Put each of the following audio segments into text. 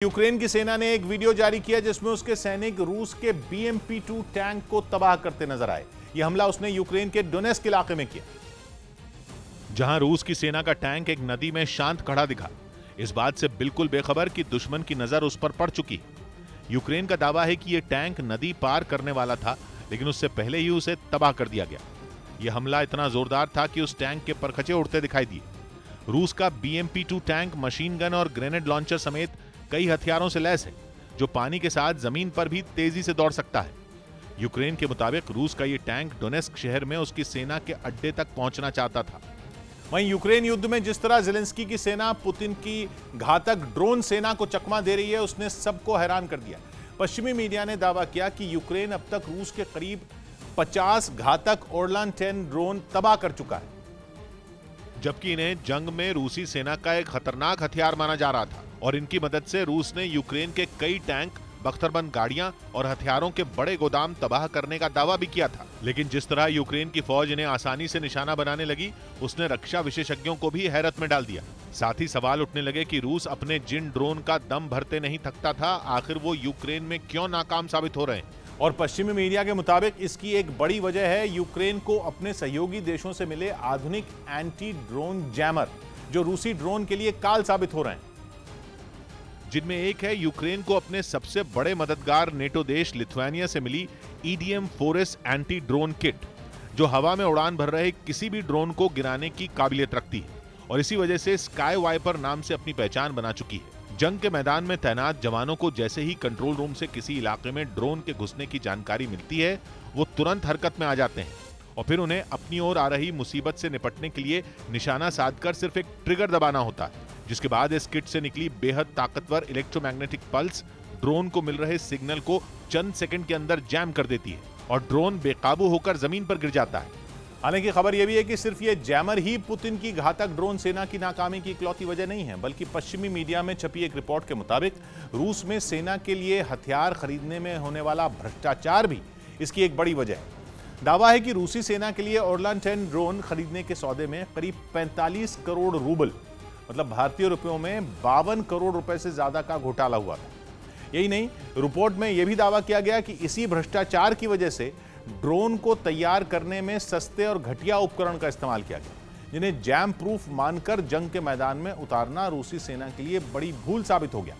Ukraine की सेना ने एक वीडियो जारी किया जिसमें उसके सैनिक रूस के BMP-2 टैंक को तबाह करते नजर आए। यह हमला उसने यूक्रेन के डोनेस्क इलाके में किया, जहां रूस की सेना का टैंक एक नदी में शांत खड़ा दिखा, इस बात से बिल्कुल बेखबर कि दुश्मन की नजर उस पर पड़ चुकी है। यूक्रेन का दावा है कि यह टैंक नदी पार करने वाला था, लेकिन उससे पहले ही उसे तबाह कर दिया गया। यह हमला इतना जोरदार था कि उस टैंक के परखचे उड़ते दिखाई दिए। रूस का BMP-2 टैंक मशीन गन और ग्रेनेड लॉन्चर समेत कई हथियारों से लैस है, जो पानी के साथ जमीन पर भी तेजी से दौड़ सकता है। यूक्रेन के मुताबिक रूस का यह टैंक डोनेस्क शहर में उसकी सेना के अड्डे तक पहुंचना चाहता था। वहीं यूक्रेन युद्ध में जिस तरह ज़ेलेंस्की की सेना पुतिन की घातक ड्रोन सेना को चकमा दे रही है, उसने सबको हैरान कर दिया। पश्चिमी मीडिया ने दावा किया कि यूक्रेन अब तक रूस के करीब 50 घातक ओरलान 10 ड्रोन तबाह कर चुका है, जबकि इन्हें जंग में रूसी सेना का एक खतरनाक हथियार माना जा रहा था और इनकी मदद से रूस ने यूक्रेन के कई टैंक, बख्तरबंद गाड़ियां और हथियारों के बड़े गोदाम तबाह करने का दावा भी किया था। लेकिन जिस तरह यूक्रेन की फौज इन्हें आसानी से निशाना बनाने लगी, उसने रक्षा विशेषज्ञों को भी हैरत में डाल दिया। साथ ही सवाल उठने लगे कि रूस अपने जिन ड्रोन का दम भरते नहीं थकता था, आखिर वो यूक्रेन में क्यों नाकाम साबित हो रहे हैं। और पश्चिमी मीडिया के मुताबिक इसकी एक बड़ी वजह है यूक्रेन को अपने सहयोगी देशों से मिले आधुनिक एंटी ड्रोन जैमर, जो रूसी ड्रोन के लिए काल साबित हो रहे हैं। जिनमें एक है यूक्रेन को अपने सबसे बड़े मददगार नेटो देश लिथुआनिया से मिली EDM-4S एंटी ड्रोन किट, जो हवा में उड़ान भर रहे किसी भी ड्रोन को गिराने की काबिलियत रखती है और इसी वजह से स्काई वाइपर नाम से अपनी पहचान बना चुकी है। जंग के मैदान में तैनात जवानों को जैसे ही कंट्रोल रूम से किसी इलाके में ड्रोन के घुसने की जानकारी मिलती है, वो तुरंत हरकत में आ जाते हैं और फिर उन्हें अपनी ओर आ रही मुसीबत से निपटने के लिए निशाना साधकर सिर्फ एक ट्रिगर दबाना होता है, जिसके बाद इस किट से निकली बेहद ताकतवर इलेक्ट्रोमैग्नेटिक पल्स ड्रोन को मिल रहे सिग्नल को चंद सेकंड के अंदर जैम कर देती है और ड्रोन बेकाबू होकर जमीन पर गिर जाता है। हालांकि खबर यह भी है कि सिर्फ ये जैमर ही पुतिन की घातक ड्रोन सेना की नाकामी की इकलौती वजह नहीं है, बल्कि पश्चिमी मीडिया में छपी एक रिपोर्ट के मुताबिक रूस में सेना के लिए हथियार खरीदने में होने वाला भ्रष्टाचार भी इसकी एक बड़ी वजह है। दावा है कि रूसी सेना के लिए ओरलान 10 ड्रोन खरीदने के सौदे में करीब 45 करोड़ रूबल, मतलब भारतीय रुपयों में 52 करोड़ रुपए से ज्यादा का घोटाला हुआ था। यही नहीं, रिपोर्ट में यह भी दावा किया गया कि इसी भ्रष्टाचार की वजह से ड्रोन को तैयार करने में सस्ते और घटिया उपकरण का इस्तेमाल किया गया, जिन्हें जैम प्रूफ मानकर जंग के मैदान में उतारना रूसी सेना के लिए बड़ी भूल साबित हो गया।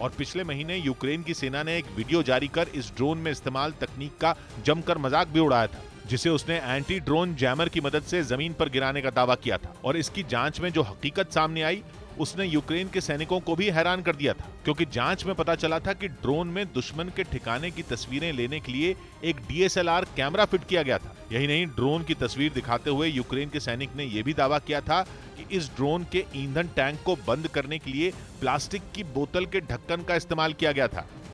और पिछले महीने यूक्रेन की सेना ने एक वीडियो जारी कर इस ड्रोन में इस्तेमाल तकनीक का जमकर मजाक भी उड़ाया था, जिसे उसने एंटी ड्रोन जैमर की मदद से जमीन पर गिराने का दावा किया था। और इसकी जांच में जो हकीकत सामने आई, उसने यूक्रेन के सैनिकों को भी हैरान कर दिया था, क्योंकि जांच में पता चला था कि ड्रोन में दुश्मन के ठिकाने की तस्वीरें लेने के लिए एक DSLR कैमरा फिट किया गया था। यही नहीं, ड्रोन की तस्वीर दिखाते हुए यूक्रेन के सैनिक ने यह भी दावा किया था कि इस ड्रोन के ईंधन टैंक को बंद करने के लिए प्लास्टिक की बोतल के ढक्कन का इस्तेमाल किया गया था,